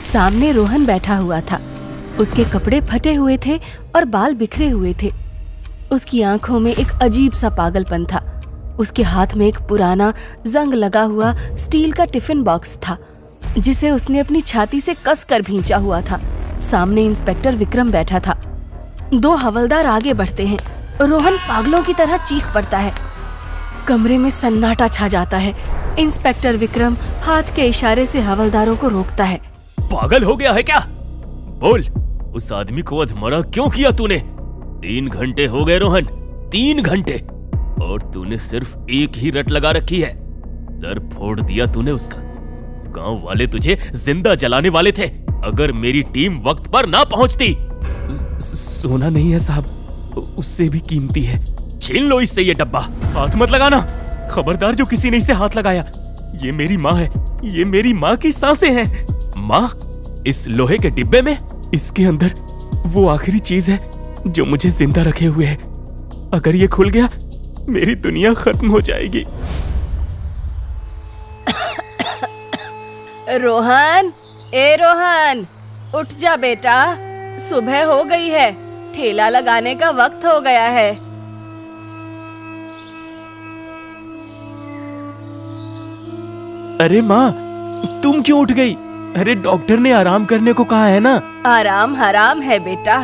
सामने रोहन बैठा हुआ था। उसके कपड़े फटे हुए थे और बाल बिखरे हुए थे। उसकी आंखों में एक अजीब सा पागलपन था। उसके हाथ में एक पुराना जंग लगा हुआ स्टील का टिफिन बॉक्स था, जिसे उसने अपनी छाती से कसकर भींचा हुआ था। सामने इंस्पेक्टर विक्रम बैठा था। 2 हवलदार आगे बढ़ते हैं। रोहन पागलों की तरह चीख पड़ता है। कमरे में सन्नाटा छा जाता है। इंस्पेक्टर विक्रम हाथ के इशारे से हवलदारों को रोकता है। पागल हो गया है क्या? बोल, उस आदमी को अधमरा क्यों किया तूने? 3 घंटे हो गए रोहन, 3 घंटे, और तूने सिर्फ एक ही रट लगा रखी है। सर फोड़ दिया तूने उसका। गांव वाले तुझे जिंदा जलाने वाले थे अगर मेरी टीम वक्त पर ना पहुंचती। सोना नहीं है साहब, उससे भी कीमती है। छीन लो इससे ये डब्बा। हाथ मत लगाना, खबरदार जो किसी ने इसे हाथ लगाया। ये मेरी माँ है, ये मेरी माँ की सांसें हैं। माँ? इस लोहे के डिब्बे में? इसके अंदर वो आखिरी चीज है जो मुझे जिंदा रखे हुए है। अगर ये खुल गया मेरी दुनिया खत्म हो जाएगी। रोहन, ए रोहन, उठ जा बेटा, सुबह हो गई है, ठेला लगाने का वक्त हो गया है। अरे माँ, तुम क्यों उठ गई? अरे डॉक्टर ने आराम करने को कहा है ना। आराम हराम है बेटा,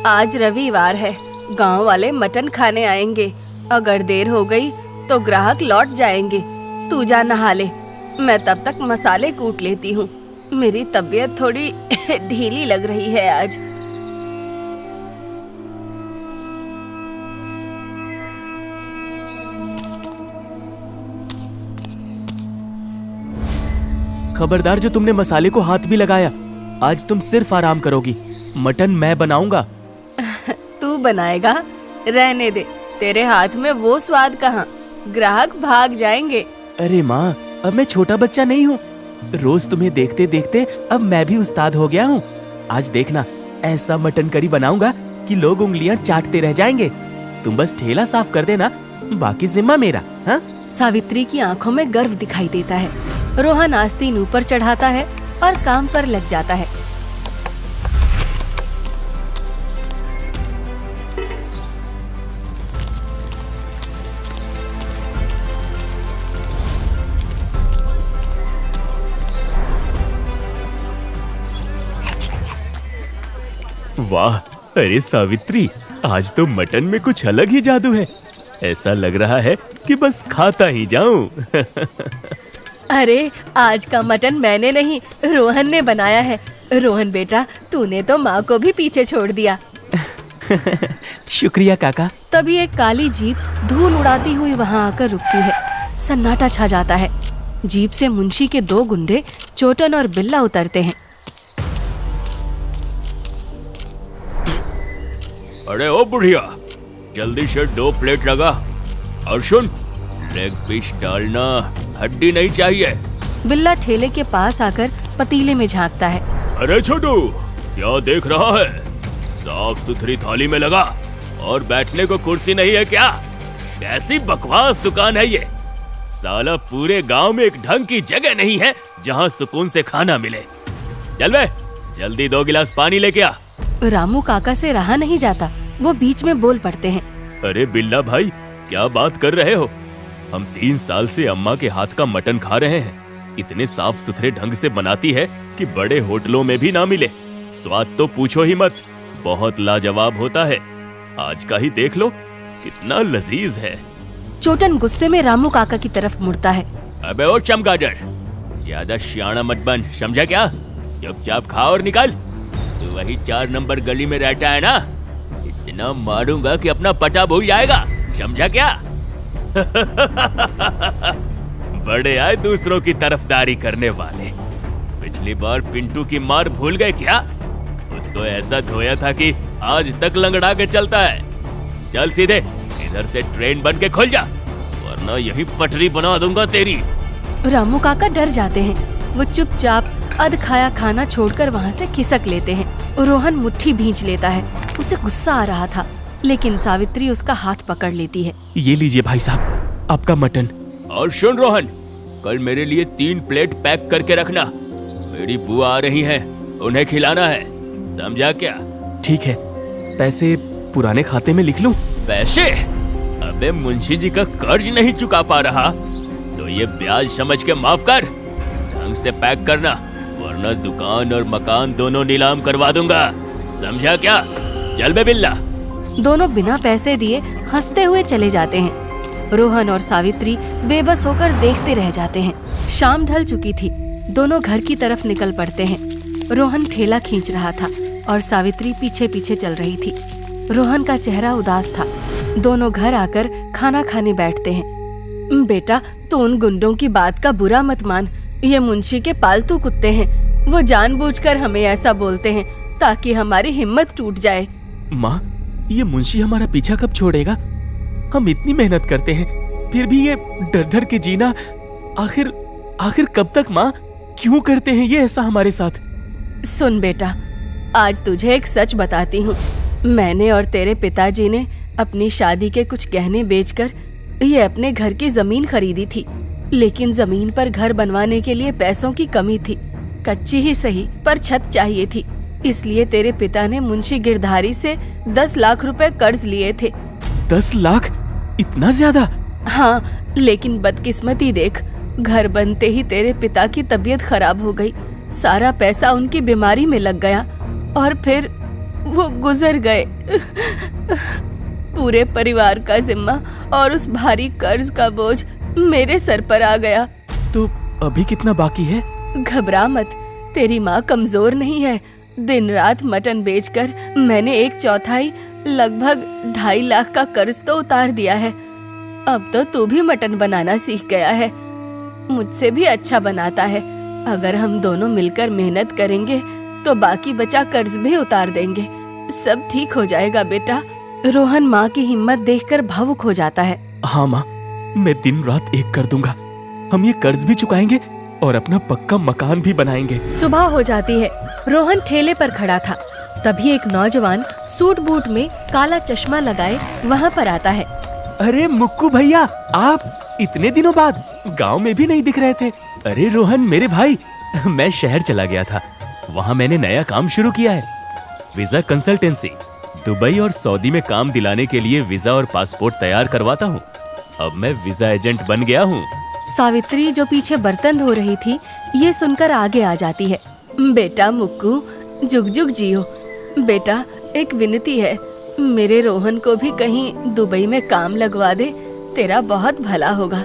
आज रविवार है, गांव वाले मटन खाने आएंगे। अगर देर हो गई तो ग्राहक लौट जाएंगे। तू जा नहा ले, मैं तब तक मसाले कूट लेती हूँ। मेरी तबीयत थोड़ी ढीली लग रही है आज। खबरदार जो तुमने मसाले को हाथ भी लगाया। आज तुम सिर्फ आराम करोगी, मटन मैं बनाऊंगा। तू बनाएगा? रहने दे, तेरे हाथ में वो स्वाद कहाँ, ग्राहक भाग जाएंगे। अरे माँ, अब मैं छोटा बच्चा नहीं हूँ। रोज तुम्हें देखते देखते अब मैं भी उस्ताद हो गया हूँ। आज देखना, ऐसा मटन करी बनाऊंगा कि लोग उंगलियां चाटते रह जाएंगे। तुम बस ठेला साफ कर देना, बाकी जिम्मा मेरा। हाँ? सावित्री की आंखों में गर्व दिखाई देता है। रोहन आस्तीन ऊपर चढ़ाता है और काम पर लग जाता है। वाह, अरे सावित्री, आज तो मटन में कुछ अलग ही जादू है। ऐसा लग रहा है कि बस खाता ही जाऊं। अरे आज का मटन मैंने नहीं, रोहन ने बनाया है। रोहन बेटा, तूने तो माँ को भी पीछे छोड़ दिया। शुक्रिया काका। तभी एक काली जीप धूल उड़ाती हुई वहाँ आकर रुकती है। सन्नाटा छा जाता है। जीप से मुंशी के 2 गुंडे चोटन और बिल्ला उतरते हैं। अरे ओ बुढ़िया, जल्दी से 2 प्लेट लगा, और सुन, लेग पीस डालना, हड्डी नहीं चाहिए। बिल्ला ठेले के पास आकर पतीले में झांकता है। अरे छोटू, क्या देख रहा है? साफ सुथरी थाली में लगा, और बैठने को कुर्सी नहीं है क्या? कैसी बकवास दुकान है ये। साला पूरे गांव में एक ढंग की जगह नहीं है जहां सुकून से खाना मिले। चल बे, जल्दी 2 गिलास पानी लेके आ। रामू काका से रहा नहीं जाता, वो बीच में बोल पड़ते हैं। अरे बिल्ला भाई, क्या बात कर रहे हो? हम 3 साल से अम्मा के हाथ का मटन खा रहे हैं। इतने साफ सुथरे ढंग से बनाती है कि बड़े होटलों में भी ना मिले। स्वाद तो पूछो ही मत, बहुत लाजवाब होता है। आज का ही देख लो, कितना लजीज है। चोटन गुस्से में रामू काका की तरफ मुड़ता है। अबे ओ चमगादड़, ज्यादा सियाना मत बन, समझा क्या? चुपचाप खा और निकल। तू वही 4 नंबर गली में रहता है ना? इतना मारूंगा कि अपना पता भूल जाएगा, समझा क्या? बड़े आए दूसरों की तरफदारी करने वाले। पिछली बार पिंटू की मार भूल गए क्या? उसको ऐसा धोया था कि आज तक लंगड़ा के चलता है। चल सीधे इधर से ट्रेन बन के खुल जा, वरना यही पटरी बना दूंगा तेरी। रामू काका डर जाते हैं। वो चुपचाप अध खाया खाना छोड़कर वहाँ से खिसक लेते हैं। रोहन मुट्ठी भींच लेता है। उसे गुस्सा आ रहा था, लेकिन सावित्री उसका हाथ पकड़ लेती है। ये लीजिए भाई साहब, आपका मटन। और सुन रोहन, कल मेरे लिए 3 प्लेट पैक करके रखना। मेरी बुआ आ रही है, उन्हें खिलाना है, समझा क्या? ठीक है, पैसे पुराने खाते में लिख लूं? पैसे? अबे मुंशी जी का कर्ज नहीं चुका पा रहा तो ये ब्याज समझ के माफ कर। ढंग से पैक करना, वरना दुकान और मकान दोनों नीलाम करवा दूंगा, समझा क्या? चल बे बिल्ला। दोनों बिना पैसे दिए हंसते हुए चले जाते हैं। रोहन और सावित्री बेबस होकर देखते रह जाते हैं। शाम ढल चुकी थी। दोनों घर की तरफ निकल पड़ते हैं। रोहन ठेला खींच रहा था और सावित्री पीछे पीछे चल रही थी। रोहन का चेहरा उदास था। दोनों घर आकर खाना खाने बैठते हैं। बेटा, तू उन गुंडों की बात का बुरा मत मान। ये मुंशी के पालतू कुत्ते हैं। वो जानबूझकर हमें ऐसा बोलते हैं ताकि हमारी हिम्मत टूट जाए। माँ, ये मुंशी हमारा पीछा कब छोड़ेगा? हम इतनी मेहनत करते हैं, फिर भी ये डर डर के जीना आखिर कब तक माँ? क्यों करते हैं ये ऐसा हमारे साथ? सुन बेटा, आज तुझे एक सच बताती हूँ। मैंने और तेरे पिताजी ने अपनी शादी के कुछ गहने बेचकर ये अपने घर की जमीन खरीदी थी, लेकिन जमीन पर घर बनवाने के लिए पैसों की कमी थी। कच्ची ही सही पर छत चाहिए थी, इसलिए तेरे पिता ने मुंशी गिरधारी से 10 लाख रुपए कर्ज लिए थे। 10 लाख? इतना ज्यादा? हाँ, लेकिन बदकिस्मती देख, घर बनते ही तेरे पिता की तबीयत खराब हो गई। सारा पैसा उनकी बीमारी में लग गया और फिर वो गुजर गए। पूरे परिवार का जिम्मा और उस भारी कर्ज का बोझ मेरे सर पर आ गया। तो अभी कितना बाकी है? घबरा मत, तेरी माँ कमजोर नहीं है। दिन रात मटन बेचकर मैंने 1/4 लगभग 2.5 लाख का कर्ज तो उतार दिया है। अब तो तू भी मटन बनाना सीख गया है, मुझसे भी अच्छा बनाता है। अगर हम दोनों मिलकर मेहनत करेंगे तो बाकी बचा कर्ज भी उतार देंगे। सब ठीक हो जाएगा बेटा। रोहन माँ की हिम्मत देखकर भावुक हो जाता है। हाँ माँ, मैं दिन रात एक कर दूंगा। हम ये कर्ज भी चुकाएंगे और अपना पक्का मकान भी बनाएंगे। सुबह हो जाती है। रोहन ठेले पर खड़ा था। तभी एक नौजवान सूट बूट में काला चश्मा लगाए वहाँ पर आता है। अरे मुक्कू भैया, आप इतने दिनों बाद गांव में भी नहीं दिख रहे थे। अरे रोहन मेरे भाई, मैं शहर चला गया था। वहाँ मैंने नया काम शुरू किया है, वीजा कंसल्टेंसी। दुबई और सऊदी में काम दिलाने के लिए वीजा और पासपोर्ट तैयार करवाता हूँ। अब मैं वीजा एजेंट बन गया हूँ। सावित्री जो पीछे बर्तन धो रही थी, ये सुनकर आगे आ जाती है। बेटा मुक्कू, जुग जुग जियो। बेटा, एक विनती है, मेरे रोहन को भी कहीं दुबई में काम लगवा दे, तेरा बहुत भला होगा।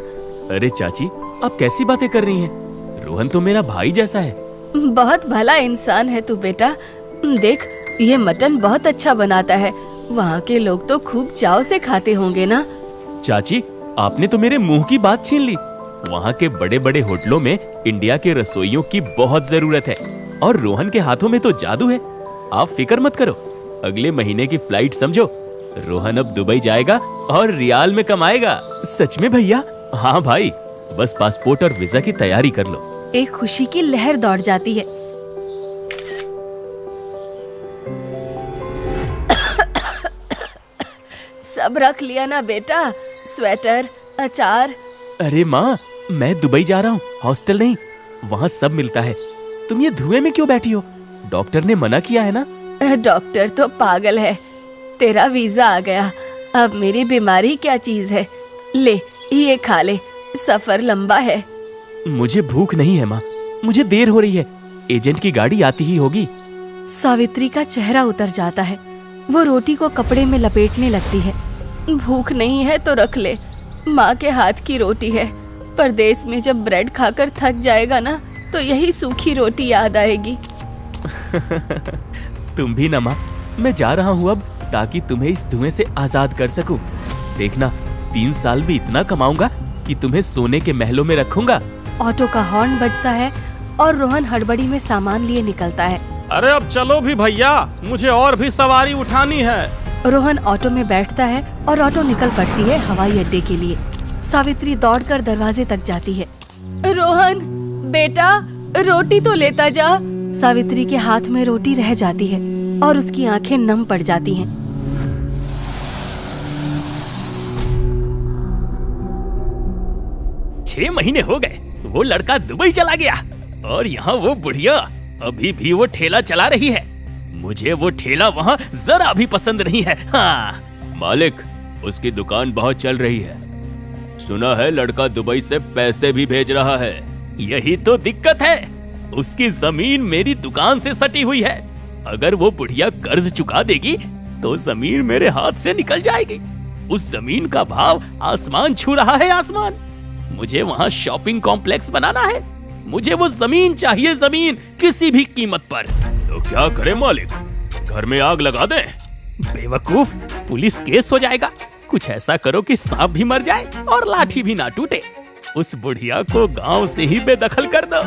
अरे चाची, आप कैसी बातें कर रही हैं? रोहन तो मेरा भाई जैसा है। बहुत भला इंसान है तू बेटा। देख, ये मटन बहुत अच्छा बनाता है। वहाँ के लोग तो खूब चाव से खाते होंगे ना? चाची, आपने तो मेरे मुंह की बात छीन ली। वहाँ के बड़े बड़े होटलों में इंडिया के रसोइयों की बहुत जरूरत है और रोहन के हाथों में तो जादू है। आप फिक्र मत करो, अगले महीने की फ्लाइट समझो। रोहन अब दुबई जाएगा और रियाल में कमाएगा। सच में भैया? हाँ भाई, बस पासपोर्ट और वीजा की तैयारी कर लो। एक खुशी की लहर दौड़ जाती है। सब रख लिया ना बेटा? स्वेटर, अचार? अरे माँ, मैं दुबई जा रहा हूँ, हॉस्टल नहीं। वहाँ सब मिलता है। तुम ये धुएं में क्यों बैठी हो? डॉक्टर ने मना किया है ना? डॉक्टर तो पागल है। तेरा वीजा आ गया, अब मेरी बीमारी क्या चीज है? ले, ये खा ले, सफर लंबा है। मुझे भूख नहीं है माँ, मुझे देर हो रही है। एजेंट की गाड़ी आती ही होगी। सावित्री का चेहरा उतर जाता है। वो रोटी को कपड़े में लपेटने लगती है। भूख नहीं है तो रख ले, माँ के हाथ की रोटी है। परदेश में जब ब्रेड खाकर थक जाएगा ना, तो यही सूखी रोटी याद आएगी। तुम भी ना माँ, मैं जा रहा हूँ अब, ताकि तुम्हें इस धुएं से आजाद कर सकूं। देखना, 3 साल में इतना कमाऊंगा कि तुम्हें सोने के महलों में रखूंगा। ऑटो का हॉर्न बजता है और रोहन हड़बड़ी में सामान लिए निकलता है। अरे अब चलो भी भैया, मुझे और भी सवारी उठानी है। रोहन ऑटो में बैठता है और ऑटो निकल पड़ती है हवाई अड्डे के लिए। सावित्री दौड़कर दरवाजे तक जाती है। रोहन बेटा, रोटी तो लेता जा। सावित्री के हाथ में रोटी रह जाती है और उसकी आंखें नम पड़ जाती हैं। छह महीने हो गए, वो लड़का दुबई चला गया और यहाँ वो बुढ़िया अभी भी वो ठेला चला रही है। मुझे वो ठेला वहाँ जरा भी पसंद नहीं है। हाँ मालिक, उसकी दुकान बहुत चल रही है। सुना है लड़का दुबई से पैसे भी भेज रहा है। यही तो दिक्कत है, उसकी जमीन मेरी दुकान से सटी हुई है। अगर वो बुढ़िया कर्ज चुका देगी तो जमीन मेरे हाथ से निकल जाएगी। उस जमीन का भाव आसमान छू रहा है, आसमान। मुझे वहाँ शॉपिंग कॉम्प्लेक्स बनाना है। मुझे वो जमीन चाहिए, जमीन, किसी भी कीमत पर। तो क्या करे मालिक, घर में आग लगा दें? बेवकूफ, पुलिस केस हो जाएगा। कुछ ऐसा करो कि सांप भी मर जाए और लाठी भी ना टूटे। उस बुढ़िया को गांव से ही बेदखल कर दो।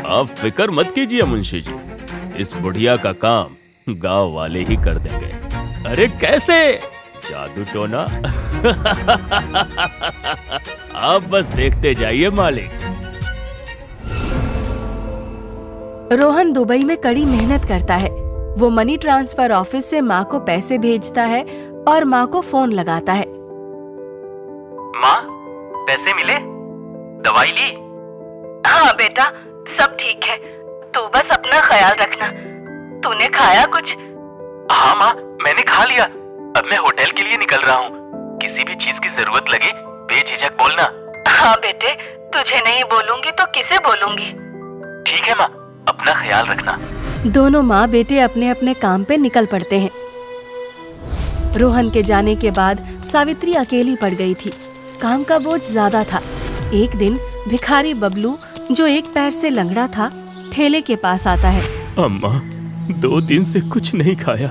आप फिक्र मत कीजिए मुंशी जी, इस बुढ़िया का काम गांव वाले ही कर देंगे। अरे कैसे? जादू टोना। आप बस देखते जाइए मालिक। रोहन दुबई में कड़ी मेहनत करता है। वो मनी ट्रांसफर ऑफिस से माँ को पैसे भेजता है और माँ को फोन लगाता है। माँ, पैसे मिले? दवाई ली? हाँ बेटा, सब ठीक है। तू बस अपना ख्याल रखना। तूने खाया कुछ? हाँ माँ, मैंने खा लिया। अब मैं होटल के लिए निकल रहा हूँ। किसी भी चीज की जरूरत लगे बेझिझक बोलना। हाँ बेटे, तुझे नहीं बोलूंगी तो किसे बोलूंगी? ठीक है माँ, अपना ख्याल रखना। दोनों माँ बेटे अपने अपने काम पे निकल पड़ते हैं। रोहन के जाने के बाद सावित्री अकेली पड़ गई थी। काम का बोझ ज्यादा था। एक दिन भिखारी बबलू, जो एक पैर से लंगड़ा था, ठेले के पास आता है। अम्मा, 2 दिन से कुछ नहीं खाया,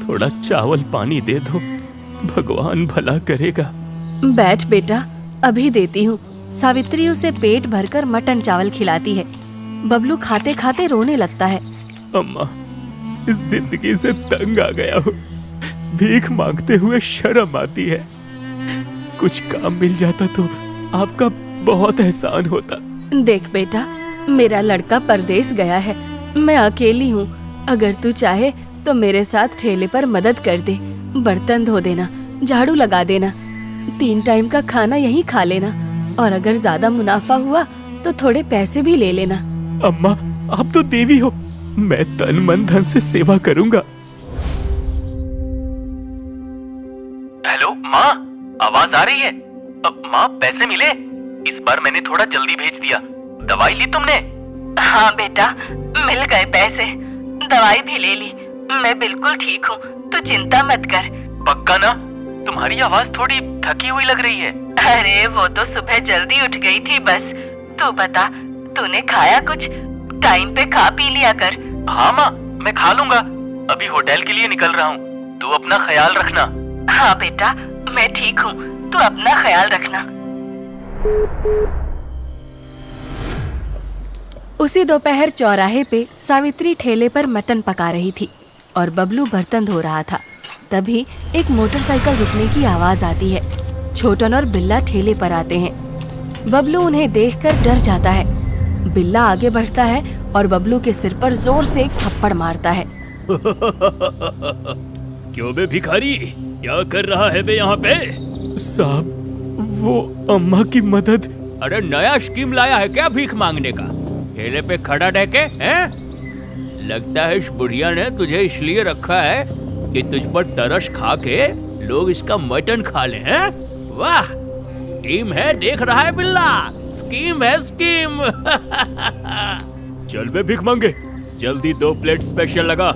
थोड़ा चावल पानी दे दो, भगवान भला करेगा। बैठ बेटा, अभी देती हूँ। सावित्री उसे पेट भरकर मटन चावल खिलाती है। बबलू खाते खाते रोने लगता है। अम्मा, इस जिंदगी से तंग आ गया हूँ। भीख मांगते हुए शर्म आती है। कुछ काम मिल जाता तो आपका बहुत एहसान होता। देख बेटा, मेरा लड़का परदेश गया है। मैं अकेली हूँ। अगर तू चाहे तो मेरे साथ ठेले पर मदद कर दे। बर्तन धो देना, झाड़ू लगा देना, 3 टाइम का खाना यहीं खा लेना, और अगर ज्यादा मुनाफा हुआ तो थोड़े पैसे भी ले लेना। अम्मा, आप तो देवी हो। मैं तन मन धन से सेवा करूंगा। हेलो माँ, आवाज आ रही है? अब माँ, पैसे मिले? इस बार मैंने थोड़ा जल्दी भेज दिया। दवाई ली तुमने? हाँ बेटा, मिल गए पैसे। दवाई भी ले ली। मैं बिल्कुल ठीक हूँ, तू चिंता मत कर। पक्का ना? तुम्हारी आवाज थोड़ी थकी हुई लग रही है। अरे वो तो सुबह जल्दी उठ गई थी बस। तू बता, तूने खाया कुछ? टाइम पे खा पी लिया कर। हाँ माँ, मैं खा लूंगा। अभी होटल के लिए निकल रहा हूँ। तू अपना ख्याल रखना। हाँ बेटा, मैं ठीक हूँ, तू अपना ख्याल रखना। उसी दोपहर चौराहे पे सावित्री ठेले पर मटन पका रही थी और बबलू बर्तन धो रहा था। तभी एक मोटरसाइकिल रुकने की आवाज आती है। छोटन और बिल्ला ठेले पर आते हैं। बबलू उन्हें देखकर डर जाता है। बिल्ला आगे बढ़ता है और बबलू के सिर पर जोर से एक थप्पड़ मारता है। क्यों बे भिखारी, क्या कर रहा है बे यहाँ पे? साहब, वो अम्मा की मदद। अरे नया स्कीम लाया है क्या भीख मांगने का? ठेले पे खड़ा रह के, हैं? लगता है इस बुढ़िया ने तुझे इसलिए रखा है कि तुझ पर तरस खा के लोग इसका मटन खा ले, हैं? वाह, स्कीम है, देख रहा है बिल्ला, स्कीम है, स्कीम। चल बे भीख मांगे, जल्दी 2 प्लेट स्पेशल लगा।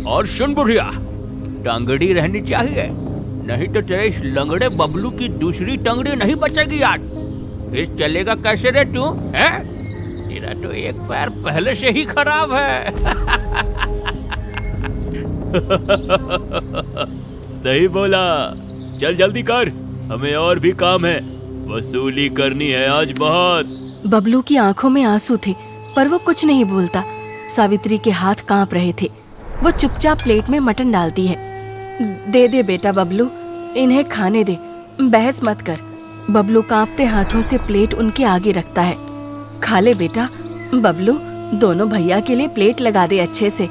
और सुन बुढ़िया, टंगड़ी रहनी चाहिए, नहीं तो तेरे इस लंगड़े बबलू की दूसरी टंगड़ी नहीं बचेगी यार। फिर चलेगा कैसे रे तू, हैं? तेरा तो एक पैर पहले से ही खराब है। सही बोला, चल जल्दी कर, हमें और भी काम है, वसूली करनी है आज बहुत। बबलू की आंखों में आंसू थे, पर वो कुछ नहीं बोलता। सावित्री के हाथ कांप रहे थे। वो चुपचाप प्लेट में मटन डालती है। दे दे बेटा बबलू, इन्हें खाने दे, बहस मत कर। बबलू कांपते हाथों से प्लेट उनके आगे रखता है। खा ले बेटा। बबलू, दोनों भैया के लिए प्लेट लगा दे अच्छे से।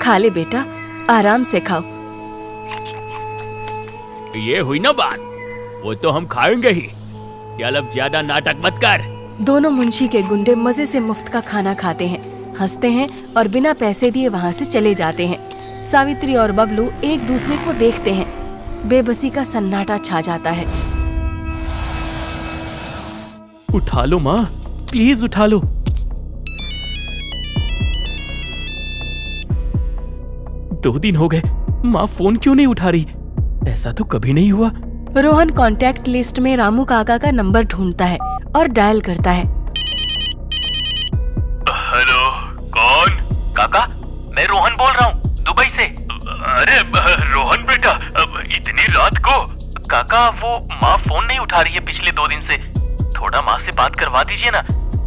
खा ले बेटा, आराम से खाओ। ये हुई ना बात, वो तो हम खाएंगे ही। चल अब ज्यादा नाटक मत कर, दोनों मुंशी के गुंडे मजे से मुफ्त का खाना खाते हैं, हंसते हैं और बिना पैसे दिए वहाँ से चले जाते हैं। सावित्री और बबलू एक दूसरे को देखते हैं। बेबसी का सन्नाटा छा जाता है। उठा लो माँ, प्लीज उठा लो। दो दिन हो गए, माँ फोन क्यों नहीं उठा रही? ऐसा तो कभी नहीं हुआ। रोहन कॉन्टैक्ट लिस्ट में रामू काका का नंबर ढूंढता है और डायल करता है। हेलो, कौन? काका, मैं रोहन बोल रहा हूँ, दुबई से। अरे रोहन बेटा, इतनी रात को? काका, वो माँ फोन नहीं उठा रही है पिछले 2 दिन से। थोड़ा माँ से बात करवा दीजिए ना।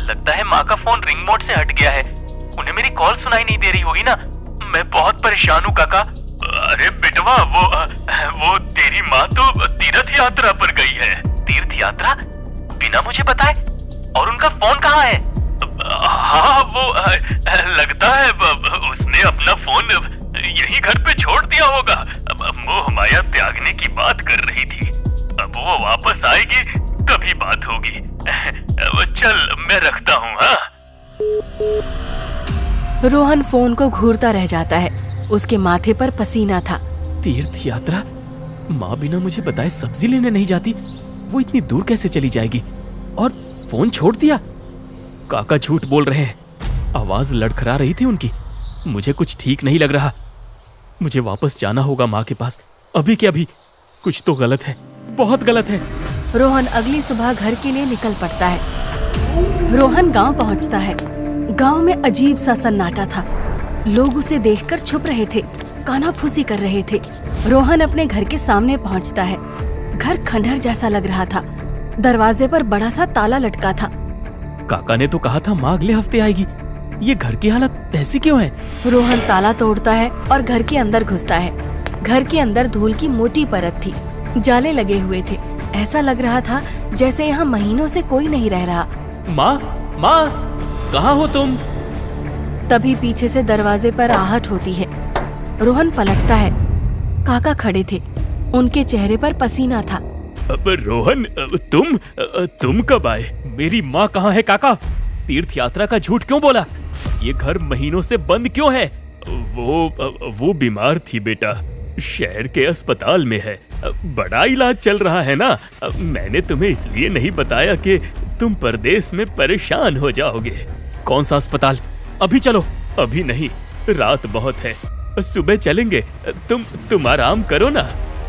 लगता है माँ का फोन रिंग मोड से हट गया है। उन्हें मेरी कॉल सुनाई नहीं दे रही होगी ना। मैं बहुत परेशान हूँ काका। अरे बेटवा, वो तेरी माँ तो तीर्थ यात्रा पर गई है। तीर्थ यात्रा? बिना मुझे बताए? और उनका फोन कहाँ है? हाँ, वो लगता है उसने अपना फोन यहीं घर पे छोड़ दिया होगा। मोह माया त्यागने की बात कर रही थी। अब वो वापस आएगी तभी बात होगी। चल, मैं रखता हूँ। हाँ। रोहन फोन को घूरता रह जाता है। उसके माथे पर पसीना था। तीर्थ यात्रा? माँ बिना मुझे बताए सब्जी लेने नहीं जाती। वो इतनी दूर कैसे चली जाएगी? और फोन छोड़ दिया? काका झूठ बोल रहे हैं। आवाज लड़खड़ा रही थी उनकी। मुझे कुछ ठीक नहीं लग रहा। मुझे वापस जाना होगा माँ के पास, अभी के अभी। कुछ तो गलत है, बहुत गलत है। रोहन अगली सुबह घर के लिए निकल पड़ता है। रोहन गांव पहुंचता है। गांव में अजीब सा सन्नाटा था। लोग उसे देखकर छुप रहे थे, कानाफूसी कर रहे थे। रोहन अपने घर के सामने पहुंचता है। घर खंडहर जैसा लग रहा था। दरवाजे पर बड़ा सा ताला लटका था। काका ने तो कहा था माँ अगले हफ्ते आएगी। ये घर की हालत ऐसी क्यों है? रोहन ताला तोड़ता है और घर के अंदर घुसता है। घर के अंदर धूल की मोटी परत थी। जाले लगे हुए थे। ऐसा लग रहा था जैसे यहाँ महीनों से कोई नहीं रह रहा। माँ, माँ, कहाँ हो तुम? तभी पीछे से दरवाजे पर आहट होती है। रोहन पलटता है। काका खड़े थे। उनके चेहरे पर पसीना था। अब रोहन, तुम कब आए? मेरी माँ कहाँ है काका? तीर्थ यात्रा का झूठ क्यों बोला? ये घर महीनों से बंद क्यों है? वो बीमार थी बेटा, शहर के अस्पताल में है। बड़ा इलाज चल रहा है ना। मैंने तुम्हें इसलिए नहीं बताया कि तुम परदेश में परेशान हो जाओगे। कौन सा अस्पताल? अभी चलो। अभी नहीं, रात बहुत है, सुबह चलेंगे। तुम आराम करो ना।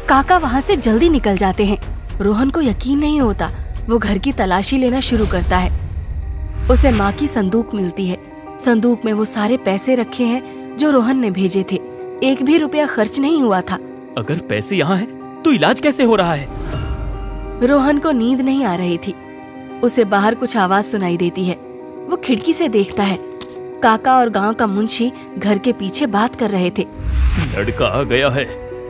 काका वहाँ से जल्दी निकल जाते हैं। रोहन को यकीन नहीं होता। वो घर की तलाशी लेना शुरू करता है। उसे माँ की संदूक मिलती है। संदूक में वो सारे पैसे रखे हैं जो रोहन ने भेजे थे। 1 भी रुपया खर्च नहीं हुआ था। अगर पैसे यहाँ हैं, तो इलाज कैसे हो रहा है? रोहन को नींद नहीं आ रही थी। उसे बाहर कुछ आवाज सुनाई देती है। वो खिड़की से देखता है। काका और गांव का मुंशी घर के पीछे बात कर रहे थे। लड़का आ गया है।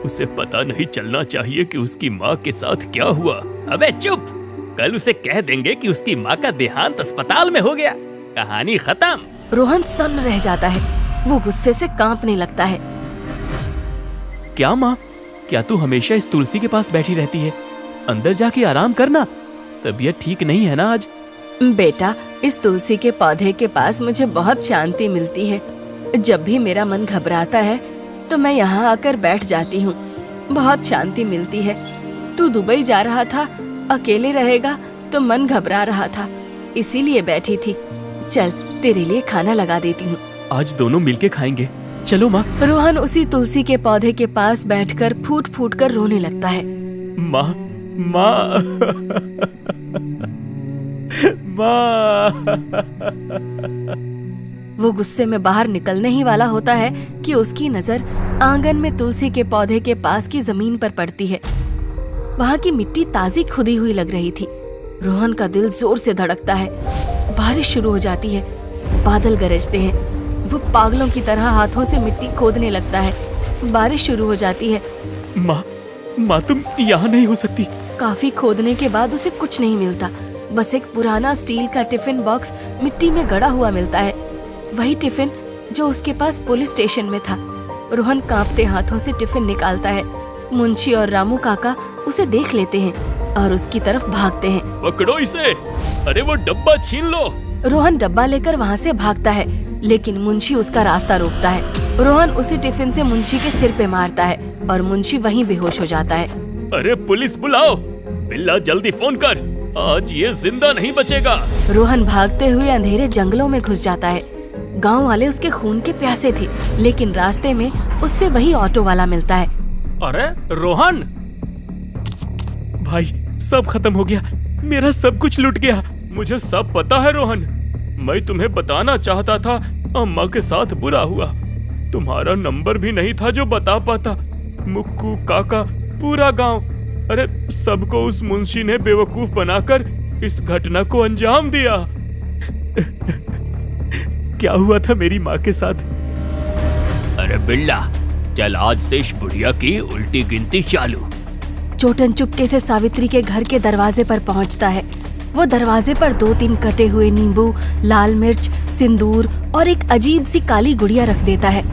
उसे पता नहीं चलना चाहिए कि उसकी माँ के साथ क्या हुआ। अबे चुप! कल उसे कह देंगे कि उसकी माँ का देहांत अस्पताल में हो गया। कहानी खत्म। रोहन सन्न रह जाता है। वो गुस्से से कांपने लगता है। क्या माँ, क्या तू हमेशा इस तुलसी के पास बैठी रहती है? अंदर जाके आराम करना। तबीयत ठीक नहीं है ना आज? बेटा, इस तुलसी के पौधे के पास मुझे बहुत शांति मिलती है। जब भी मेरा मन घबराता है तो मैं यहाँ आकर बैठ जाती हूँ। बहुत शांति मिलती है। तू दुबई जा रहा था, अकेले रहेगा तो मन घबरा रहा था, इसीलिए बैठी थी। चल, तेरे लिए खाना लगा देती हूँ। आज दोनों मिलके खाएंगे। चलो माँ। रोहन उसी तुलसी के पौधे के पास बैठकर फूट फूट कर रोने लगता है। माँ, माँ, माँ। वो गुस्से में बाहर निकलने ही वाला होता है कि उसकी नजर आंगन में तुलसी के पौधे के पास की जमीन पर पड़ती है। वहाँ की मिट्टी ताजी खुदी हुई लग रही थी। रोहन का दिल जोर से धड़कता है। बारिश शुरू हो जाती है। बादल गरजते हैं। वो पागलों की तरह हाथों से मिट्टी खोदने लगता है। बारिश शुरू हो जाती है। माँ, तुम यहाँ नहीं हो सकती। काफी खोदने के बाद उसे कुछ नहीं मिलता। बस एक पुराना स्टील का टिफिन बॉक्स मिट्टी में गड़ा हुआ मिलता है। वही टिफिन जो उसके पास पुलिस स्टेशन में था। रोहन कांपते हाथों से टिफिन निकालता है। मुंशी और रामू काका उसे देख लेते हैं और उसकी तरफ भागते हैं। पकड़ो इसे, अरे वो डब्बा छीन लो। रोहन डब्बा लेकर वहाँ से भागता है, लेकिन मुंशी उसका रास्ता रोकता है। रोहन उसी टिफिन से मुंशी के सिर पे मारता है और मुंशी वहीं बेहोश हो जाता है। अरे पुलिस बुलाओ, बिल्ला जल्दी फोन कर, आज ये जिंदा नहीं बचेगा। रोहन भागते हुए अंधेरे जंगलों में घुस जाता है। गांव वाले उसके खून के प्यासे थे, लेकिन रास्ते में उससे वही ऑटो वाला मिलता है। अरे रोहन भाई, सब खत्म हो गया, मेरा सब कुछ लुट गया। मुझे सब पता है रोहन, मैं तुम्हें बताना चाहता था, अम्मा के साथ बुरा हुआ। तुम्हारा नंबर भी नहीं था जो बता पाता। मुक्कू, काका, पूरा गांव, अरे सबको उस मुंशी ने बेवकूफ बनाकर इस घटना को अंजाम दिया। क्या हुआ था मेरी माँ के साथ? अरे बिल्ला, चल आज से इस बुढ़िया की उल्टी गिनती चालू। चोटन चुपके से सावित्री के घर के दरवाजे पर पहुंचता है। वो दरवाजे पर 2-3 कटे हुए नींबू, लाल मिर्च, सिंदूर और एक अजीब सी काली गुड़िया रख देता है।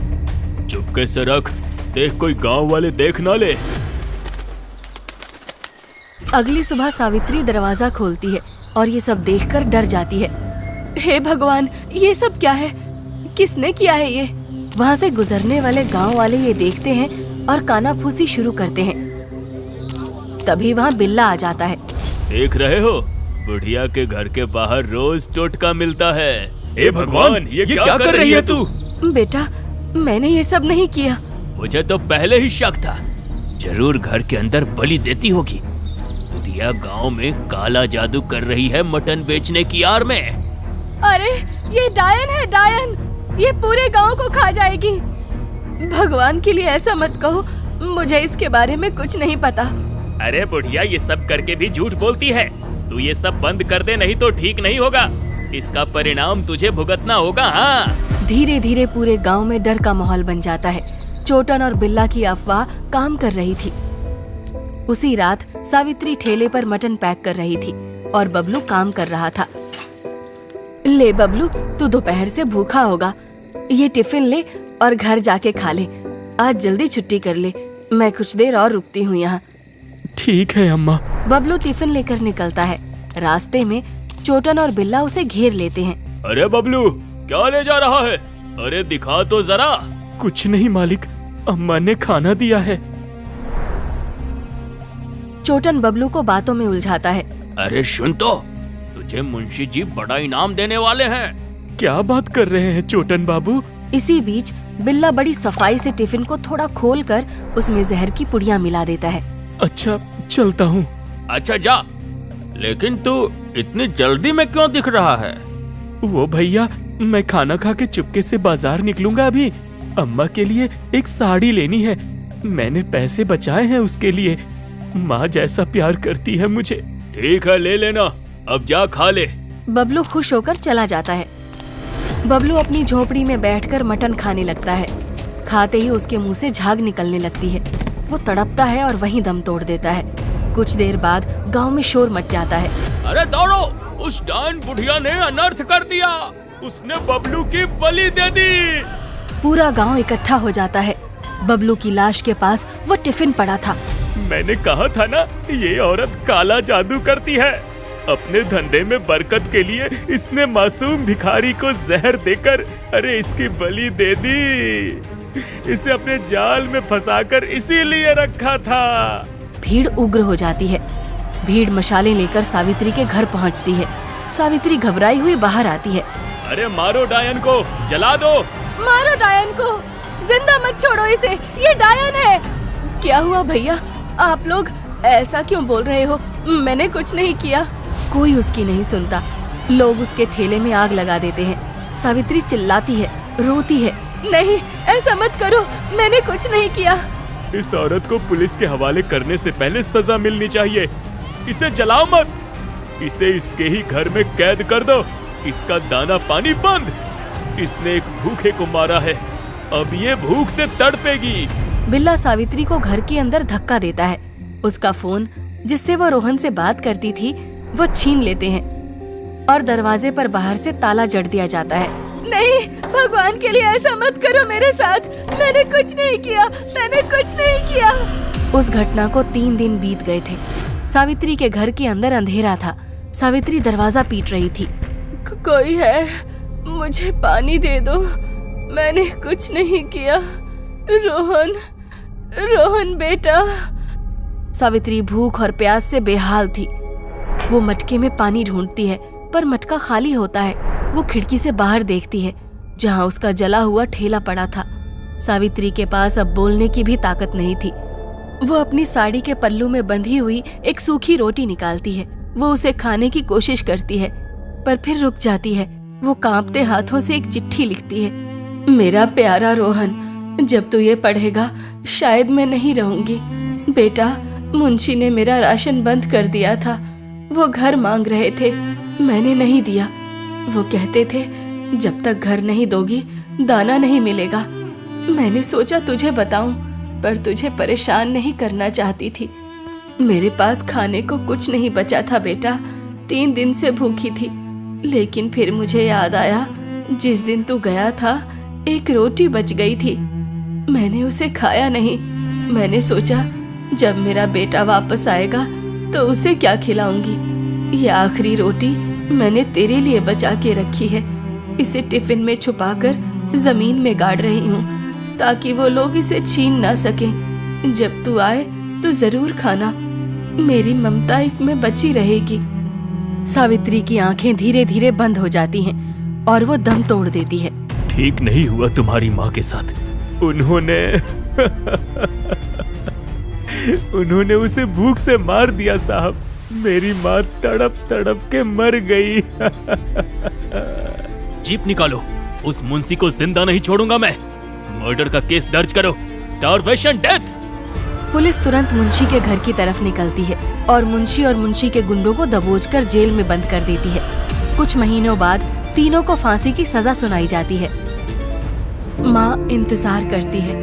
चुपके से रख, देख कोई गांव वाले देख ना ले। अगली सुबह सावित्री दरवाजा खोलती है और ये सब देखकर डर जाती है। हे भगवान, ये सब क्या है? किसने किया है ये? वहाँ से गुजरने वाले गांव वाले ये देखते हैं और कानाफूसी शुरू करते हैं। तभी वहाँ बिल्ला आ जाता है। देख रहे हो, बुढ़िया के घर के बाहर रोज टोटका मिलता है। हे भगवान, ये क्या कर रही है तू? बेटा, मैंने ये सब नहीं किया। मुझे तो पहले ही शक था, जरूर घर के अंदर बलि देती होगी। बुढ़िया गांव में काला जादू कर रही है मटन बेचने की आड़ में। अरे ये डायन है, डायन, ये पूरे गांव को खा जाएगी। भगवान के लिए ऐसा मत कहो, मुझे इसके बारे में कुछ नहीं पता। अरे बुढ़िया, ये सब करके भी झूठ बोलती है। तू ये सब बंद कर दे, नहीं तो ठीक नहीं होगा। इसका परिणाम तुझे भुगतना होगा। हाँ। धीरे धीरे पूरे गांव में डर का माहौल बन जाता है। चोटन और बिल्ला की अफवाह काम कर रही थी। उसी रात सावित्री ठेले पर मटन पैक कर रही थी और बबलू काम कर रहा था। ले बबलू, तू दोपहर से भूखा होगा, ये टिफिन ले और घर जाके खा ले। आज जल्दी छुट्टी कर ले, मैं कुछ देर और रुकती हूँ यहाँ। ठीक है अम्मा। बबलू टिफिन लेकर निकलता है। रास्ते में चोटन और बिल्ला उसे घेर लेते हैं। अरे बबलू, क्या ले जा रहा है? अरे दिखा तो जरा। कुछ नहीं मालिक, अम्मा ने खाना दिया है। चोटन बबलू को बातों में उलझाता है। अरे सुन तो, तुझे मुंशी जी बड़ा इनाम देने वाले हैं। क्या बात कर रहे हैं चोटन बाबू? इसी बीच बिल्ला बड़ी सफाई से टिफिन को थोड़ा खोलकर उसमें जहर की पुड़िया मिला देता है। अच्छा, चलता हूँ। अच्छा जा, लेकिन तू इतनी जल्दी में क्यों दिख रहा है? वो भैया, मैं खाना खा के चुपके से बाजार निकलूंगा अभी। अम्मा के लिए एक साड़ी लेनी है, मैंने पैसे बचाए हैं उसके लिए। माँ जैसा प्यार करती है मुझे। ठीक है, ले लेना, अब जा खा ले। बबलू खुश होकर चला जाता है। बबलू अपनी झोपड़ी में बैठकर मटन खाने लगता है। खाते ही उसके मुंह से झाग निकलने लगती है। वो तड़पता है और वहीं दम तोड़ देता है। कुछ देर बाद गांव में शोर मच जाता है। अरे दौड़ो, उस डायन बुढ़िया ने अनर्थ कर दिया, उसने बबलू की बलि दे दी। पूरा गांव इकट्ठा हो जाता है। बबलू की लाश के पास वो टिफिन पड़ा था। मैंने कहा था ना, ये औरत काला जादू करती है। अपने धंधे में बरकत के लिए इसने मासूम भिखारी को जहर देकर अरे इसकी बलि दे दी। इसे अपने जाल में फंसाकर इसीलिए रखा था। भीड़ उग्र हो जाती है। भीड़ मशालें लेकर सावित्री के घर पहुंचती है। सावित्री घबराई हुई बाहर आती है। अरे मारो डायन को, जला दो। मारो डायन को, जिंदा मत छोड़ो इसे, ये डायन है। क्या हुआ भैया, आप लोग ऐसा क्यों बोल रहे हो? मैंने कुछ नहीं किया। कोई उसकी नहीं सुनता। लोग उसके ठेले में आग लगा देते हैं। सावित्री चिल्लाती है, रोती है। नहीं, ऐसा मत करो, मैंने कुछ नहीं किया। इस औरत को पुलिस के हवाले करने से पहले सजा मिलनी चाहिए। इसे जलाओ मत, इसे इसके ही घर में कैद कर दो। इसका दाना पानी बंद। इसने एक भूखे को मारा है, अब ये भूख से तड़पेगी। बिल्ला सावित्री को घर के अंदर धक्का देता है। उसका फोन, जिससे वो रोहन से बात करती थी, वो छीन लेते हैं और दरवाजे पर बाहर से ताला जड़ दिया जाता है। नहीं, भगवान के लिए ऐसा मत करो मेरे साथ, मैंने कुछ नहीं किया, मैंने कुछ नहीं किया। उस घटना को 3 दिन बीत गए थे। सावित्री के घर के अंदर अंधेरा था। सावित्री दरवाजा पीट रही थी। कोई है, मुझे पानी दे दो, मैंने कुछ नहीं किया। रोहन, रोहन बेटा। सावित्री भूख और प्यास से बेहाल थी। वो मटके में पानी ढूंढती है पर मटका खाली होता है। वो खिड़की से बाहर देखती है जहाँ उसका जला हुआ ठेला पड़ा था। सावित्री के पास अब बोलने की भी ताकत नहीं थी। वो अपनी साड़ी के पल्लू में बंधी हुई एक सूखी रोटी निकालती है। वो उसे खाने की कोशिश करती है पर फिर रुक जाती है। वो कांपते हाथों से एक चिट्ठी लिखती है। मेरा प्यारा रोहन, जब तू ये पढ़ेगा शायद मैं नहीं रहूंगी। बेटा, मुंशी ने मेरा राशन बंद कर दिया था। वो घर मांग रहे थे, मैंने नहीं दिया। वो कहते थे जब तक घर नहीं दोगी दाना नहीं मिलेगा। मैंने सोचा तुझे बताऊं, पर तुझे परेशान नहीं करना चाहती थी। मेरे पास खाने को कुछ नहीं बचा था बेटा, 3 दिन से भूखी थी। लेकिन फिर मुझे याद आया, जिस दिन तू गया था एक रोटी बच गई थी। मैंने उसे खाया नहीं। मैंने सोचा जब मेरा बेटा वापस आएगा तो उसे क्या खिलाऊंगी। ये आखिरी रोटी मैंने तेरे लिए बचा के रखी है। इसे टिफिन में छुपाकर जमीन में गाड़ रही हूँ ताकि वो लोग इसे छीन ना सकें। जब तू आए तो जरूर खाना, मेरी ममता इसमें बची रहेगी। सावित्री की आंखें धीरे धीरे बंद हो जाती हैं और वो दम तोड़ देती है। ठीक नहीं हुआ तुम्हारी माँ के साथ। उन्होंने उसे भूख से मार दिया साहब। मेरी माँ तड़प तड़प के मर गई। जीप निकालो, उस मुंशी को जिंदा नहीं छोड़ूंगा मैं। मर्डर का केस दर्ज करो, स्टारवेशन डेथ। पुलिस तुरंत मुंशी के घर की तरफ निकलती है और मुंशी के गुंडों को दबोचकर जेल में बंद कर देती है। कुछ महीनों बाद तीनों को फांसी की सजा सुनाई जाती है। माँ इंतजार करती है